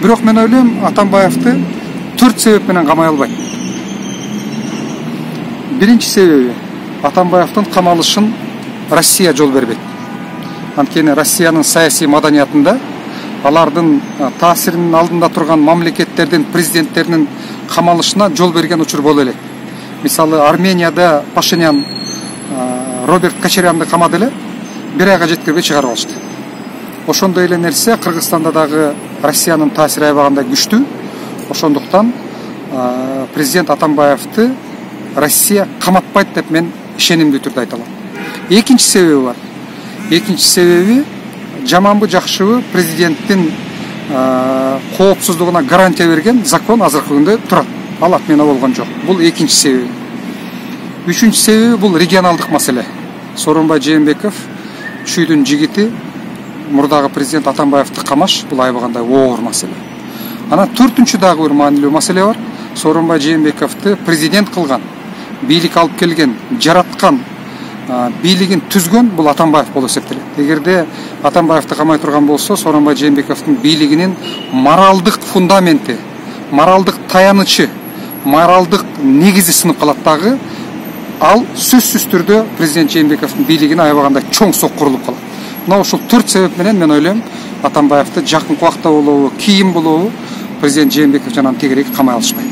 Бирок мен ойлойм, Атамбаевди 4 себеп менен камай албайт. Биринчи себеби, Атамбаевдин камалышын Россия жол бербейт. Анткени Россиянын саясий маданиятында алардын таасиринин алдында турган мамлекеттердин президенттеринин камалышына жол берген учур боло элек. Мисалы, Арменияда Пашинян Роберт Кочарянды камады эле, 1 айга жеткирбей чыгарып алышты. Ошондой эле нерсе Кыргызстанда дагы Россиянын таасири аябаганда күчтүү. Ошондуктан президент Атамбаевди Россия каматпайт деп мен ишенимдүү түрдө айта алам. Экинчи себеби бар. Экинчи себеби, жаманбы жакшыбы президенттин коопсуздугуна гарантия берген закон азыркы күндө турат. Ал отмена болгон жок. Бул экинчи себеби. Үчүнчү себеби бул регионалдык маселе. Сооронбай Жээнбеков чүйдүн жигити, мурдагы президент Атамбаевди камаш, бул аябагандай оор маселе. Анан төртүнчү дагы бир маанилүү маселе бар. Сооронбай Жээнбековду президент кылган, бийлик алып келген, жараткан, бийлигин түзгөн бул Атамбаев болуп эсептелет. Эгерде Атамбаевди камай турган болсо, Сооронбай Жээнбековдун бийлигинин моралдык фундаменти, моралдык таянычы, моралдык негизи сынып калат дагы. Ал сөзсүз түрдө президент Жээнбековдун бийлигине аябагандай чоң соккурулуп калат. Мына ушул 4 себеп менен мен ойлойм, Атамбаевди жакынкы убакта болобу, кийин болобу президент Жээнбеков жанагы тегерек камай алышпайт.